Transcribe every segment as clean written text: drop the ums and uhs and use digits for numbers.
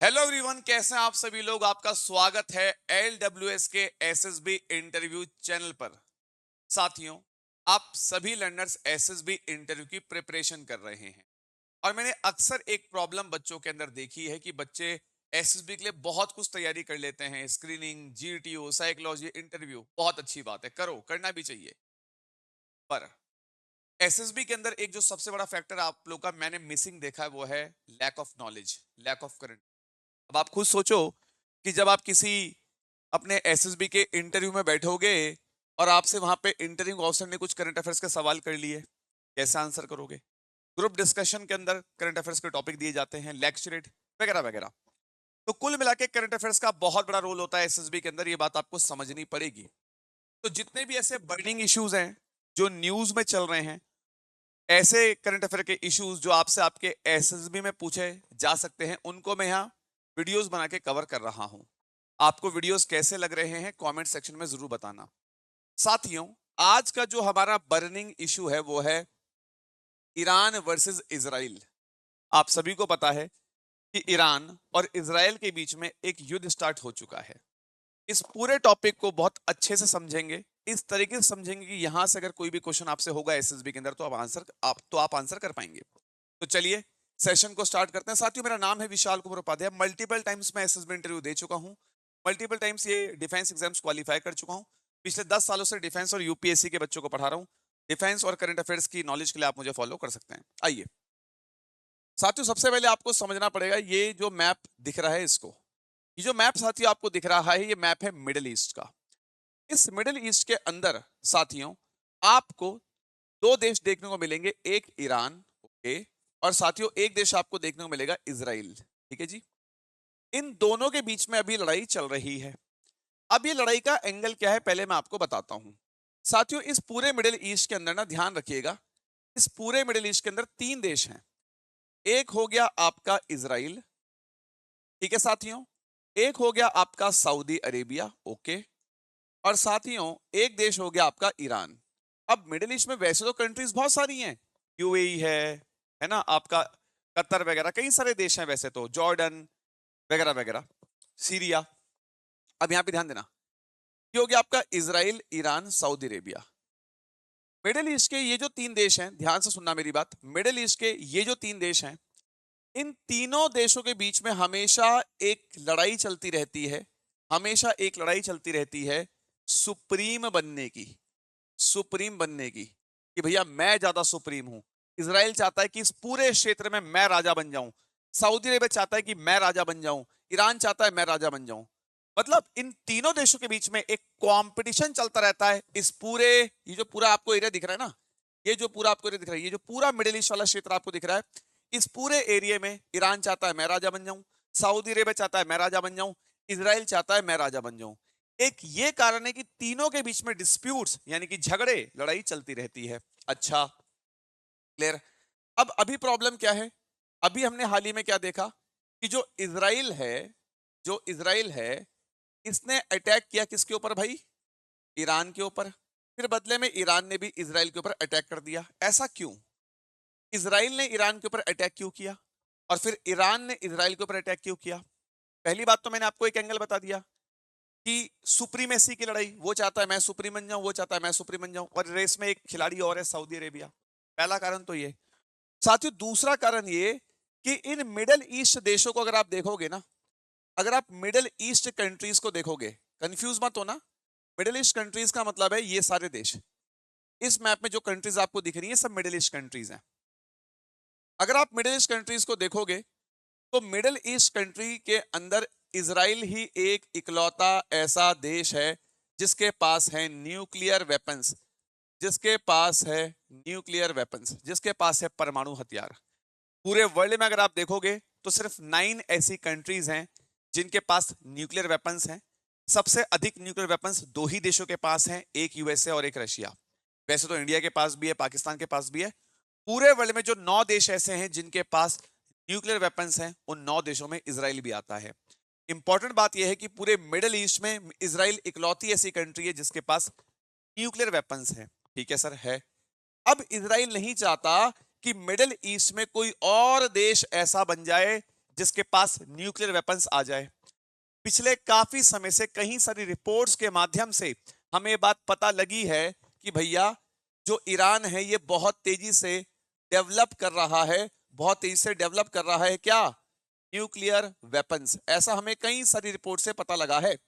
Hello everyone, कैसे हैं आप सभी लोग। आपका स्वागत है LWS के SSB इंटरव्यू चैनल पर। साथियों, आप सभी लर्नर्स SSB इंटरव्यू की प्रिपरेशन कर रहे हैं और मैंने अक्सर एक प्रॉब्लम बच्चों के अंदर देखी है कि बच्चे SSB के लिए बहुत कुछ तैयारी कर लेते हैं। स्क्रीनिंग, GTO, साइकोलॉजी, इंटरव्यू, बहुत अच्छी बात है, करो, करना भी चाहिए। पर SSB के अंदर एक जो सबसे बड़ा फैक्टर आप लोग का मैंने मिसिंग देखा है वो है lack of knowledge, lack of current. अब आप खुद सोचो कि जब आप किसी अपने एसएसबी के इंटरव्यू में बैठोगे और आपसे वहां पे इंटरव्यू ऑफिसर ने कुछ करंट अफेयर्स के सवाल कर लिए, कैसे आंसर करोगे। ग्रुप डिस्कशन के अंदर करंट अफेयर्स के टॉपिक दिए जाते हैं, लेक्चरेट वगैरह वगैरह। तो कुल मिला के करंट अफेयर्स का बहुत बड़ा रोल होता है एसएसबी के अंदर, ये बात आपको समझनी पड़ेगी। तो जितने भी ऐसे बर्निंग इश्यूज हैं जो न्यूज में चल रहे हैं, ऐसे करंट अफेयर के इश्यूज जो आपसे आपके एसएसबी में पूछे जा सकते हैं, उनको मैं यहाँ वीडियोस बना के कवर कर रहा हूं। आपको वीडियोस कैसे लग रहे हैं कमेंट सेक्शन में जरूर बताना। साथियों, आज का जो हमारा बर्निंग इशू है वो है ईरान वर्सेस इजराइल। आप सभी को पता है कि ईरान और इजराइल के बीच में एक युद्ध स्टार्ट हो चुका है। इस पूरे टॉपिक को बहुत अच्छे से समझेंगे, इस तरीके से समझेंगे कि यहां से अगर कोई भी क्वेश्चन आपसे होगा एसएसबी के अंदर तो आप आंसर कर पाएंगे। तो चलिए सेशन को स्टार्ट करते हैं। साथियों, मेरा नाम है विशाल कुमार उपाध्याय। मल्टीपल टाइम्स मैं एसएसबी इंटरव्यू दे चुका हूं, मल्टीपल टाइम्स ये डिफेंस एग्जाम्स क्वालिफाई कर चुका हूं। पिछले 10 सालों से डिफेंस और यूपीएससी के बच्चों को पढ़ा रहा हूं। डिफेंस और करंट अफेयर्स की नॉलेज के लिए आप मुझे फॉलो कर सकते हैं। आइए साथियों, सबसे पहले आपको समझना पड़ेगा ये जो मैप दिख रहा है इसको, ये जो मैप साथियों आपको दिख रहा है ये मैप है मिडिल ईस्ट का। इस मिडिल ईस्ट के अंदर साथियों आपको दो देश देखने को मिलेंगे, एक ईरान, ओके, और साथियों एक देश आपको देखने को मिलेगा इजराइल। ठीक है जी। इन दोनों के बीच में अभी लड़ाई चल रही है। अब ये लड़ाई का एंगल क्या है पहले मैं आपको बताता हूं। साथियों, इस पूरे मिडिल ईस्ट के अंदर ना ध्यान रखिएगा, इस पूरे मिडिल ईस्ट के अंदर तीन देश हैं। एक हो गया आपका इजराइल, ठीक है साथियों, एक हो गया आपका सऊदी अरेबिया, ओके, और साथियों एक देश हो गया आपका ईरान। अब मिडिल ईस्ट में वैसे तो कंट्रीज बहुत सारी हैं, यूएई है ना, आपका कतर वगैरह कई सारे देश हैं, वैसे तो जॉर्डन वगैरह वगैरह, सीरिया। अब यहां पे ध्यान देना, ये हो गया आपका Israel, Iran, Saudi Arabia. Middle east के ये जो तीन देश हैं, ध्यान से सुनना मेरी बात, मिडिल ईस्ट के ये जो तीन देश हैं, इन तीनों देशों के बीच में हमेशा एक लड़ाई चलती रहती है, हमेशा एक लड़ाई चलती रहती है सुप्रीम बनने की, सुप्रीम बनने की, कि भैया मैं ज्यादा सुप्रीम हूं। इजराइल चाहता है कि इस पूरे क्षेत्र में मैं राजा बन जाऊं, सऊदी अरेबिया चाहता है कि मैं राजा बन जाऊं, ईरान चाहता है मैं राजा बन जाऊं। मतलब इन तीनों देशों के बीच में एक कंपटीशन चलता रहता है इस पूरे, ये जो पूरा आपको एरिया दिख रहा है ना, ये जो पूरा आपको एरिया दिख रहा है, ये जो पूरा मिडिल ईस्ट वाला क्षेत्र आपको दिख रहा है, इस पूरे एरिया में ईरान चाहता है मैं राजा बन जाऊं, सऊदी अरेबिया चाहता है मैं राजा बन जाऊं, इजराइल चाहता है मैं राजा बन जाऊं। एक ये कारण है कि तीनों के बीच में डिस्प्यूट्स यानी कि झगड़े, लड़ाई चलती रहती है। अच्छा, क्लियर। अब अभी प्रॉब्लम क्या है, अभी हमने हाल ही में क्या देखा कि जो इजराइल है, जो इजराइल है, इसने अटैक किया किसके ऊपर भाई, ईरान के ऊपर। फिर बदले में ईरान ने भी इजराइल के ऊपर अटैक कर दिया। ऐसा क्यों, इजराइल ने ईरान के ऊपर अटैक क्यों किया और फिर ईरान ने इजराइल के ऊपर अटैक क्यों किया। पहली बात तो मैंने आपको एक एंगल बता दिया कि सुप्रीमेसी की लड़ाई, वो चाहता है मैं सुप्रीम बन जाऊं, वो चाहता है मैं सुप्रीम बन जाऊं, और रेस में एक खिलाड़ी और है सऊदी अरेबिया। पहला कारण तो ये। साथियों दूसरा कारण ये कि इन मिडल ईस्ट देशों को अगर आप देखोगे ना, अगर आप मिडल ईस्ट कंट्रीज को देखोगे, कंफ्यूज मत होना, मिडिल ईस्ट कंट्रीज का मतलब है ये सारे देश। इस मैप में जो कंट्रीज आपको दिख रही है सब मिडिल ईस्ट कंट्रीज हैं। अगर आप मिडिल ईस्ट कंट्रीज को देखोगे तो मिडिल ईस्ट कंट्री के अंदर इजराइल ही एक इकलौता ऐसा देश है जिसके पास है न्यूक्लियर वेपन्स, जिसके पास है न्यूक्लियर वेपन्स, जिसके पास है परमाणु हथियार। पूरे वर्ल्ड में अगर आप देखोगे तो सिर्फ 9 ऐसी कंट्रीज हैं जिनके पास न्यूक्लियर वेपन्स हैं। सबसे अधिक न्यूक्लियर वेपन्स दो ही देशों के पास हैं, एक यूएसए और एक रशिया। वैसे तो इंडिया के पास भी है, पाकिस्तान के पास भी है। पूरे वर्ल्ड में जो 9 देश ऐसे हैं जिनके पास न्यूक्लियर वेपन्स हैं, उन 9 देशों में इजराइल भी आता है। इंपॉर्टेंट बात यह है कि पूरे मिडिल ईस्ट में इजराइल इकलौती ऐसी कंट्री है जिसके पास न्यूक्लियर वेपन्स है। ठीक है सर, है। अब इजराइल नहीं चाहता कि मिडिल ईस्ट में कोई और देश ऐसा बन जाए जिसके पास न्यूक्लियर वेपन्स आ जाए। पिछले काफी समय से कई सारी रिपोर्ट्स के माध्यम से हमें ये बात पता लगी है कि भैया जो ईरान है ये बहुत तेजी से डेवलप कर रहा है, बहुत तेजी से डेवलप कर रहा है क्या, न्यूक्लियर वेपन्स। ऐसा हमें कई सारी रिपोर्ट से पता लगा है।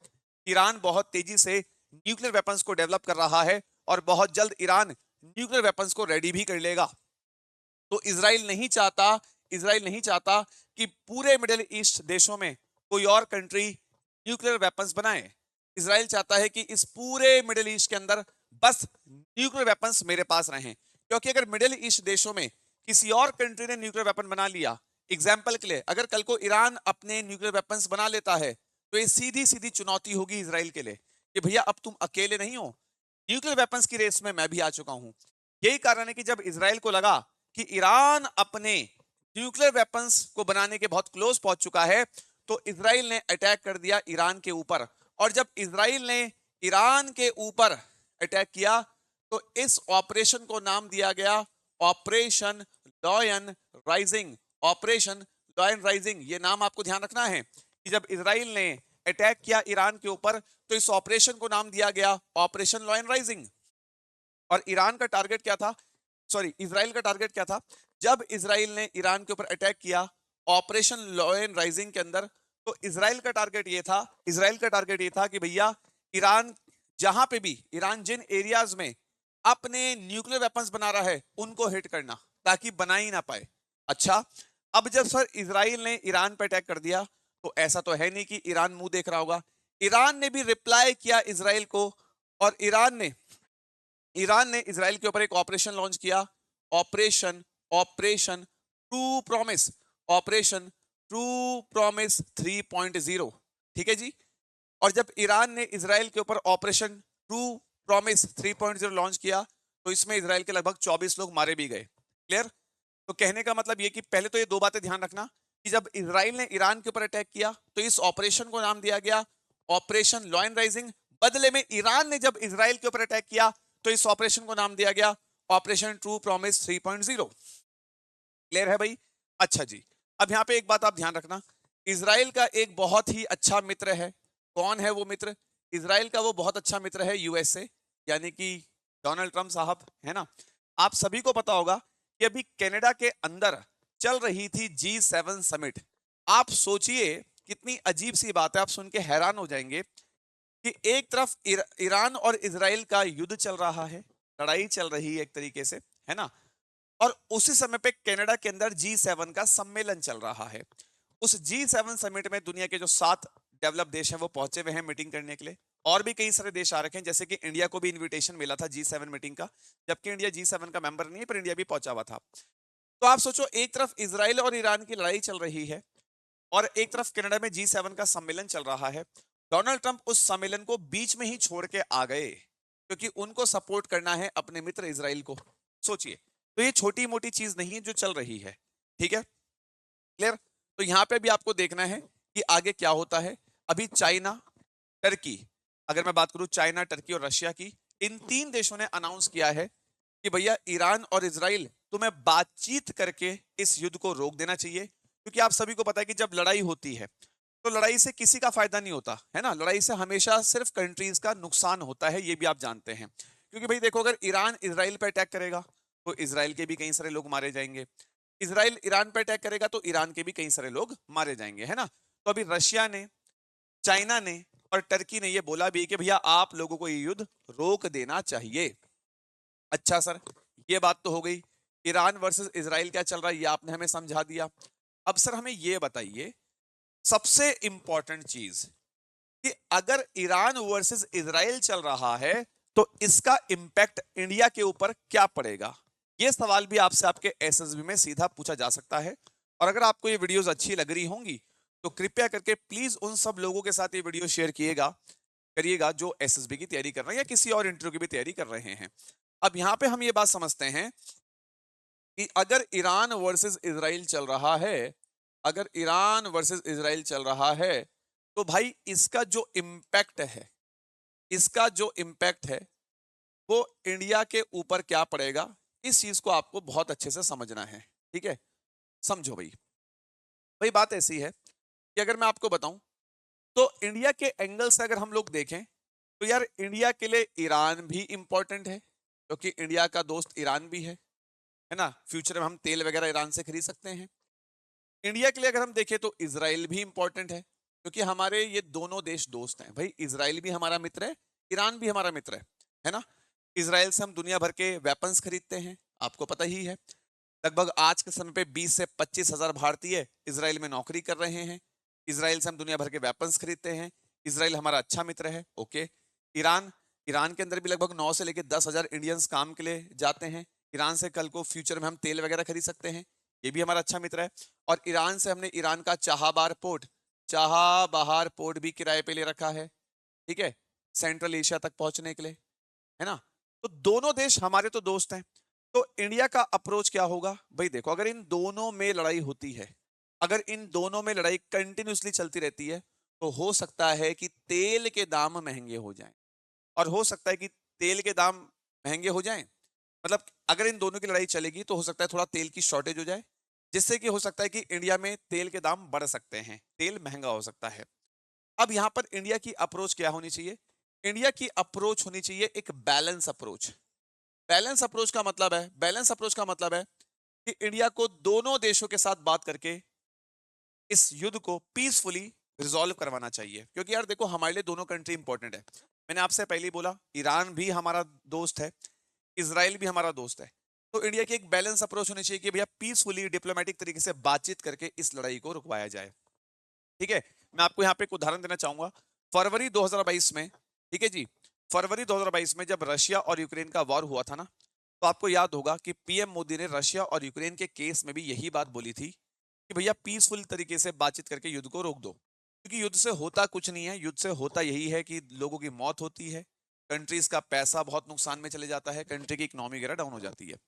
ईरान बहुत तेजी से न्यूक्लियर वेपन्स को डेवलप कर रहा है और बहुत जल्द ईरान न्यूक्लियर वेपन्स को रेडी भी कर लेगा। तो इजराइल नहीं चाहता कि पूरे मिडिल ईस्ट देशों में कोई और कंट्री न्यूक्लियर वेपन्स बनाए। इजराइल चाहता है कि इस पूरे मिडिल ईस्ट के अंदर बस न्यूक्लियर वेपन्स मेरे पास रहें, क्योंकि अगर मिडिल ईस्ट देशों में किसी और कंट्री ने न्यूक्लियर वेपन बना लिया, एग्जाम्पल के लिए अगर कल को ईरान अपने न्यूक्लियर वेपन्स बना लेता है, तो ये सीधी सीधी चुनौती होगी इजराइल के लिए कि भैया अब तुम अकेले नहीं हो, न्यूक्लियर वेपन्स की रेस में मैं भी आ चुका हूं। यही कारण है कि जब इजराइल को लगा कि ईरान अपने न्यूक्लियर वेपन्स को बनाने के बहुत क्लोज पहुंच चुका है, तो इजराइल ने अटैक कर दिया ईरान के ऊपर। और जब इजराइल ने ईरान के ऊपर अटैक किया तो इस ऑपरेशन को नाम दिया गया operation lion rising. Operation lion rising, ये नाम आपको ध्यान रखना है कि जब इजराइल ने अटैक किया ईरान के ऊपर तो इस ऑपरेशन को नाम दिया गया ऑपरेशन लॉयन राइजिंग। और ईरान का टारगेट क्या था, सॉरी इजराइल का टारगेट क्या था, जब इजराइल ने ईरान के ऊपर अटैक किया ऑपरेशन लॉयन राइजिंग के अंदर, तो इजराइल का टारगेट ये था कि भैया ईरान जहां पे भी, ईरान जिन एरियाज में अपने न्यूक्लियर वेपन्स बना रहा है उनको हिट करना ताकि बना ही ना पाए। अच्छा, अब जब सर इजराइल ने ईरान पर अटैक कर दिया तो ऐसा तो है नहीं कि ईरान मुंह देख रहा होगा, ईरान ने भी रिप्लाई किया इजराइल को। और ईरान ने इजराइल के ऊपर एक ऑपरेशन लॉन्च किया, operation operation true promise, operation true promise 3.0। ठीक है जी। और जब ईरान ने इजराइल के ऊपर ऑपरेशन ट्रू प्रॉमिस 3.0 लॉन्च किया तो इसमें इजराइल के लगभग 24 लोग मारे भी गए। क्लियर? तो कहने का मतलब ये कि पहले तो ये दो बातें ध्यान रखना कि जब इजराइल ने ईरान के ऊपर अटैक किया तो इस ऑपरेशन को नाम दिया गया ऑपरेशन लॉयन राइजिंग। बदले में ईरान ने जब इजराइल के ऊपर अटैक किया तो इस ऑपरेशन को नाम दिया गया ऑपरेशन ट्रू प्रॉमिस 3.0। क्लियर है भाई? अच्छा जी। अब यहां पे एक बात आप ध्यान रखना, इजराइल का एक बहुत ही अच्छा मित्र है। कौन है वो मित्र? इजराइल का वो बहुत अच्छा मित्र है यूएसए, यानी कि डोनाल्ड ट्रंप साहब, है ना। आप सभी को पता होगा कि अभी कनाडा के अंदर चल रही थी G7 समिट। आप सोचिए कितनी अजीब सी बात है, आप सुन के हैरान हो जाएंगे कि एक तरफ ईरान और इजराइल का युद्ध चल रहा है, लड़ाई चल रही है एक तरीके से, है ना। और उसी समय पे कनाडा के अंदर G7 का सम्मेलन चल रहा है। उस G7 समिट में दुनिया के जो 7 डेवलप देश हैं वो पहुंचे हुए हैं मीटिंग करने के लिए। और भी कई सारे देश आ रखे हैं, जैसे कि इंडिया को भी इनविटेशन मिला था G7 मीटिंग का, जबकि इंडिया G7 का मेंबर नहीं है पर इंडिया भी पहुंचा हुआ था। तो आप सोचो, एक तरफ इजराइल और ईरान की लड़ाई चल रही है और एक तरफ कनाडा में G7 का सम्मेलन चल रहा है। डोनाल्ड ट्रंप उस सम्मेलन को बीच में ही छोड़ के आ गए क्योंकि उनको सपोर्ट करना है अपने मित्र इजराइल को। सोचिए, तो ये छोटी मोटी चीज नहीं है जो चल रही है। ठीक है, क्लियर? तो यहां पे भी आपको देखना है कि आगे क्या होता है। अभी चाइना, टर्की, अगर मैं बात करूं चाइना, टर्की और रशिया की, इन 3 देशों ने अनाउंस किया है कि भैया ईरान और इजराइल तुम्हें बातचीत करके इस युद्ध को रोक देना चाहिए। क्योंकि आप सभी को पता है कि जब लड़ाई होती है तो लड़ाई से किसी का फायदा नहीं होता है ना, लड़ाई से हमेशा सिर्फ कंट्रीज का नुकसान होता है, ये भी आप जानते हैं। क्योंकि भाई देखो, अगर ईरान इजराइल पर अटैक करेगा तो इजराइल के भी कई सारे लोग मारे जाएंगे, इजराइल ईरान पर अटैक करेगा तो ईरान के भी कई सारे लोग मारे जाएंगे, है ना। तो अभी रशिया ने, चाइना ने और टर्की ने ये बोला भी कि भैया आप लोगों को ये युद्ध रोक देना चाहिए। अच्छा सर, ये बात तो हो गई, ईरान वर्सेस इजराइल क्या चल रहा है ये आपने हमें समझा दिया। अब सर हमें ये बताइए सबसे इंपॉर्टेंट चीज कि अगर ईरान वर्सेस इजराइल चल रहा है तो इसका इंपैक्ट इंडिया के ऊपर क्या पड़ेगा। यह सवाल भी आपसे आपके एसएसबी में सीधा पूछा जा सकता है। और अगर आपको ये वीडियोस अच्छी लग रही होंगी तो कृपया करके प्लीज उन सब लोगों के साथ ये वीडियो शेयर करिएगा जो एसएसबी की तैयारी कर रहे हैं या किसी और इंटरव्यू की भी तैयारी कर रहे हैं। अब यहां पे हम ये बात समझते हैं कि अगर ईरान वर्सेस इजराइल चल रहा है, अगर ईरान वर्सेस इजराइल चल रहा है तो भाई इसका जो इम्पैक्ट है वो इंडिया के ऊपर क्या पड़ेगा, इस चीज को आपको बहुत अच्छे से समझना है। ठीक है, समझो भाई। भाई बात ऐसी है कि अगर मैं आपको बताऊं तो इंडिया के एंगल से अगर हम लोग देखें तो यार इंडिया के लिए ईरान भी इंपॉर्टेंट है, क्योंकि इंडिया का दोस्त ईरान भी है ना। फ्यूचर में हम तेल वगैरह ईरान से खरीद सकते हैं। इंडिया के लिए अगर हम देखें तो इसराइल भी इंपॉर्टेंट है, क्योंकि हमारे ये दोनों देश दोस्त हैं भाई। इसराइल भी हमारा मित्र है, ईरान भी हमारा मित्र है ना। इसराइल से हम दुनिया भर के वेपन्स खरीदते हैं, आपको पता ही है। लगभग आज के समय पे 20 से 25 हजार भारतीय इसराइल में नौकरी कर रहे हैं। इसराइल से हम दुनिया भर के वेपन्स खरीदते हैं। इसराइल हमारा अच्छा मित्र है। ओके। ईरान, ईरान के अंदर भी लगभग 9 से लेकर 10 हजार इंडियंस काम के लिए जाते हैं। ईरान से कल को फ्यूचर में हम तेल वगैरह खरीद सकते हैं, ये भी हमारा अच्छा मित्र है। और ईरान से हमने ईरान का चाहाबार पोर्ट भी किराए पे ले रखा है, ठीक है, सेंट्रल एशिया तक पहुंचने के लिए, है ना। तो दोनों देश हमारे तो दोस्त हैं। तो इंडिया का अप्रोच क्या होगा भाई? देखो, अगर इन दोनों में लड़ाई होती है, अगर इन दोनों में लड़ाई कंटिन्यूसली चलती रहती है, तो हो सकता है कि तेल के दाम महंगे हो जाएं। और हो सकता है कि तेल के दाम महंगे हो जाएं, मतलब अगर इन दोनों की लड़ाई चलेगी तो हो सकता है थोड़ा तेल की शॉर्टेज हो जाए, जिससे कि हो सकता है कि इंडिया में तेल के दाम बढ़ सकते हैं, तेल महंगा हो सकता है। अब यहां पर इंडिया की अप्रोच क्या होनी चाहिए? इंडिया की अप्रोच होनी चाहिए एक बैलेंस अप्रोच। बैलेंस अप्रोच का मतलब है कि इंडिया को दोनों देशों के साथ बात करके इस युद्ध को पीसफुली रिजॉल्व करवाना चाहिए। क्योंकि यार देखो, हमारे लिए दोनों कंट्री इंपॉर्टेंट है। मैंने आपसे पहले ही बोला, ईरान भी हमारा दोस्त है, इसराइल भी हमारा दोस्त है। तो इंडिया की एक बैलेंस अप्रोच होनी चाहिए कि भैया पीसफुली डिप्लोमेटिक तरीके से बातचीत करके इस लड़ाई को रुकवाया जाए, ठीक है। मैं आपको यहाँ पे एक उदाहरण देना चाहूंगा। फरवरी 2022 में, ठीक है जी, फरवरी 2022 में जब रशिया और यूक्रेन का वॉर हुआ था ना, तो आपको याद होगा कि पीएम मोदी ने रशिया और यूक्रेन के केस में भी यही बात बोली थी कि भैया पीसफुल तरीके से बातचीत करके युद्ध को रोक दो। क्योंकि युद्ध से होता कुछ नहीं है, युद्ध से होता यही है कि लोगों की मौत होती है, कंट्रीज का पैसा बहुत नुकसान में चले जाता है, कंट्री की इकोनॉमी वगैरह डाउन हो जाती है।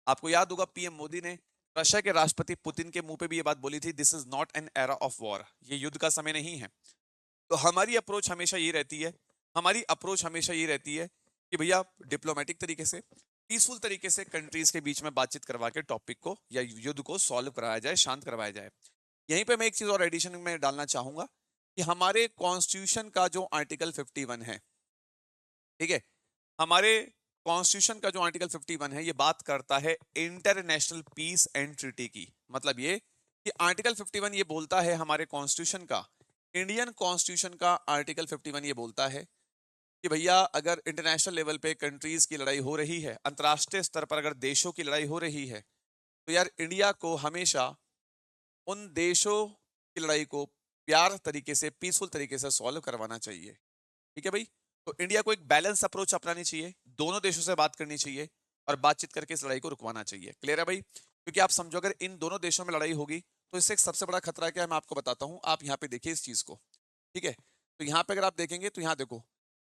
आपको याद होगा पीएम मोदी ने रशिया के राष्ट्रपति पुतिन के मुंह पे भी ये बात बोली थी, this is not an era of war, ये युद्ध का समय नहीं है। तो हमारी अप्रोच हमेशा ये रहती है, हमारी अप्रोच हमेशा ये रहती है कि भैया डिप्लोमेटिक तरीके से, पीसफुल तरीके से कंट्रीज के बीच में बातचीत करवा के टॉपिक को या युद्ध को सॉल्व कराया जाए, शांत करवाया जाए। यहीं पे मैं एक चीज और एडिशन में डालना चाहूंगा कि हमारे कॉन्स्टिट्यूशन का जो आर्टिकल 51 है, ठीक है, हमारे कॉन्स्टिट्यूशन का जो आर्टिकल 51 है, ये बात करता है इंटरनेशनल पीस एंड ट्रीटी की। मतलब ये कि आर्टिकल 51 ये बोलता है हमारे कॉन्स्टिट्यूशन का, इंडियन कॉन्स्टिट्यूशन का आर्टिकल 51 ये बोलता है कि भैया अगर इंटरनेशनल लेवल पे कंट्रीज की लड़ाई हो रही है, अंतर्राष्ट्रीय स्तर पर अगर देशों की लड़ाई हो रही है, तो यार इंडिया को हमेशा उन देशों की लड़ाई को प्यार तरीके से, पीसफुल तरीके से सॉल्व करवाना चाहिए, ठीक है भाई। तो इंडिया को एक बैलेंस अप्रोच अपनानी चाहिए, दोनों देशों से बात करनी चाहिए और बातचीत करके इस लड़ाई को रुकवाना चाहिए। क्लियर है भाई? क्योंकि आप समझो अगर इन दोनों देशों में लड़ाई होगी तो इससे एक सबसे बड़ा खतरा क्या है, मैं आपको बताता हूं। आप यहाँ पे देखिए इस चीज को, ठीक है। तो यहाँ पे अगर आप देखेंगे तो यहाँ देखो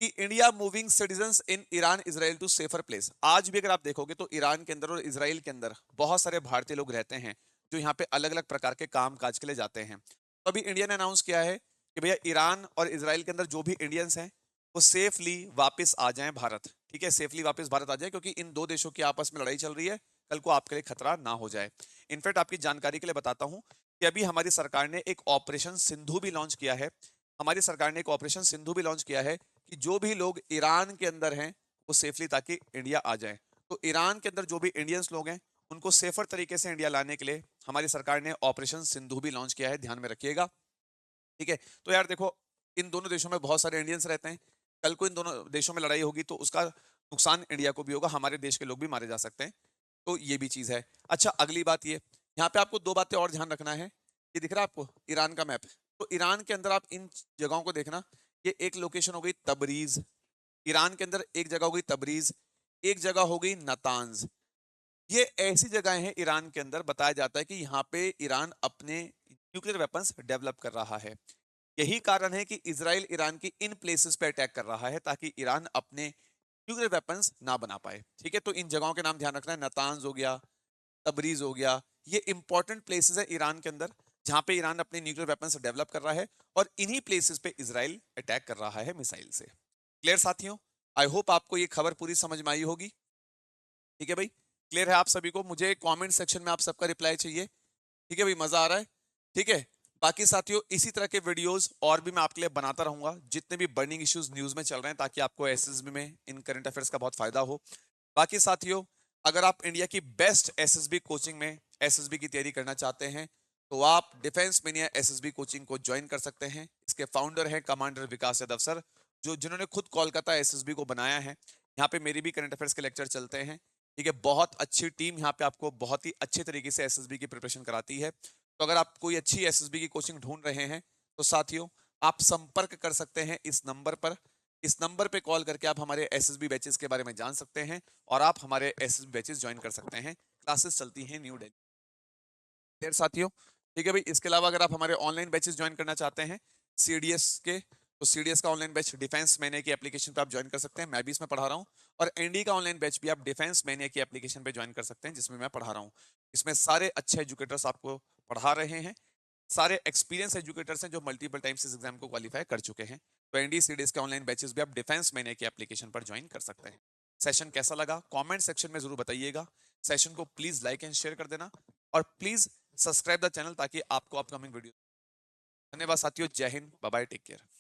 कि India moving citizens in Iran Israel to safer place. आज भी अगर आप देखोगे तो ईरान के अंदर और इसराइल के अंदर बहुत सारे भारतीय लोग रहते हैं जो यहाँ पे अलग अलग प्रकार के काम काज के लिए जाते हैं। तो अभी इंडिया ने अनाउंस किया है कि भैया ईरान और इसराइल के अंदर जो भी इंडियंस हैं वो सेफली वापस आ जाएं भारत, ठीक है, सेफली वापस भारत आ जाए, क्योंकि इन दो देशों की आपस में लड़ाई चल रही है, कल को आपके लिए खतरा ना हो जाए। इनफैक्ट आपकी जानकारी के लिए बताता हूं कि अभी हमारी सरकार ने एक ऑपरेशन सिंधु भी लॉन्च किया है। हमारी सरकार ने एक ऑपरेशन सिंधु भी लॉन्च किया है कि जो भी लोग ईरान के अंदर हैं वो सेफली ताकि इंडिया आ जाए। तो ईरान के अंदर जो भी इंडियंस लोग हैं उनको सेफर तरीके से इंडिया लाने के लिए हमारी सरकार ने ऑपरेशन सिंधु भी लॉन्च किया है, ध्यान में रखिएगा, ठीक है। तो यार देखो, इन दोनों देशों में बहुत सारे इंडियंस रहते हैं, कल को इन दोनों देशों में लड़ाई होगी तो उसका नुकसान इंडिया को भी होगा, हमारे देश के लोग भी मारे जा सकते हैं। तो ये भी चीज है। अच्छा, अगली बात ये, यहाँ पे आपको दो बातें और ध्यान रखना है। ये दिख रहा है आपको ईरान का मैप? तो ईरान के अंदर आप इन जगहों को देखना। ये एक लोकेशन हो गई तबरीज, ईरान के अंदर एक जगह हो गई तबरीज, एक जगह हो गई नतांज। ये ऐसी जगहें हैं ईरान के अंदर, बताया जाता है कि यहाँ पे ईरान अपने न्यूक्लियर वेपन्स डेवलप कर रहा है। यही कारण है कि इसराइल ईरान की इन प्लेसेस पे अटैक कर रहा है ताकि ईरान अपने न्यूक्लियर वेपन्स ना बना पाए, ठीक है। तो इन जगहों के नाम ध्यान रखना है, नतांज हो गया, तबरीज हो गया, ये इंपॉर्टेंट प्लेसेस है ईरान के अंदर जहां पे ईरान अपने न्यूक्लियर वेपन्स डेवलप कर रहा है, और इन्हीं प्लेसेस पे इसराइल अटैक कर रहा है मिसाइल से। क्लियर साथियों? आई होप आपको ये खबर पूरी समझ में आई होगी, ठीक है भाई। क्लियर है आप सभी को? मुझे कमेंट सेक्शन में आप सबका रिप्लाई चाहिए, ठीक है भाई, मजा आ रहा है, ठीक है। बाकी साथियों इसी तरह के वीडियोस और भी मैं आपके लिए बनाता रहूंगा, जितने भी बर्निंग इश्यूज न्यूज में चल रहे हैं, ताकि आपको एसएसबी में इन करंट अफेयर्स का बहुत फायदा हो। बाकी साथियों, अगर आप इंडिया की बेस्ट एसएसबी कोचिंग में एसएसबी की तैयारी करना चाहते हैं, तो आप डिफेंस मेनिया एसएसबी कोचिंग को ज्वाइन कर सकते हैं। इसके फाउंडर हैं कमांडर विकास यादव सर, जो जिन्होंने खुद कोलकाता एसएसबी को बनाया है। यहाँ पे मेरी भी करंट अफेयर्स के लेक्चर चलते हैं। ठीक है, बहुत अच्छी टीम यहाँ पे आपको बहुत ही अच्छे तरीके से एसएसबी की प्रिपरेशन कराती है। तो अगर आप कोई अच्छी एसएसबी की कोचिंग ढूंढ रहे हैं, तो साथियों आप संपर्क कर सकते हैं इस नंबर पर। इस नंबर पे कॉल करके आप हमारे एसएसबी बैचेस के बारे में जान सकते हैं और आप हमारे एसएसबी बैचेस ज्वाइन कर सकते हैं। क्लासेस चलती हैं न्यू दिल्ली। फिर साथियों, ठीक है भाई, इसके अलावा अगर आप हमारे ऑनलाइन बैचेस ज्वाइन करना चाहते हैं सीडीएस के, तो सीडीएस का ऑनलाइन बैच डिफेंस मैने की एप्लीकेशन पे आप ज्वाइन कर सकते हैं, मैं भी इसमें पढ़ा रहा हूँ। और एनडी का ऑनलाइन बैच भी आप डिफेंस मैने की एप्लीकेशन पे ज्वाइन कर सकते हैं, जिसमें मैं पढ़ा रहा हूँ। इसमें सारे अच्छे एजुकेटर्स आपको पढ़ा रहे हैं, सारे एक्सपीरियंस एजुकेटर्स हैं जो मल्टीपल टाइम्स इस एग्जाम को क्वालिफाई कर चुके हैं। तो एनडी सीडीएस के ऑनलाइन बैचेस भी आप डिफेंस मैने की एप्लीकेशन पर ज्वाइन कर सकते हैं। सेशन कैसा लगा कमेंट सेक्शन में जरूर बताइएगा। सेशन को प्लीज लाइक एंड शेयर कर देना, और प्लीज सब्सक्राइब द चैनल ताकि आपको अपकमिंग वीडियो। धन्यवाद साथियों, जय हिंद, बाय बाय, टेक केयर।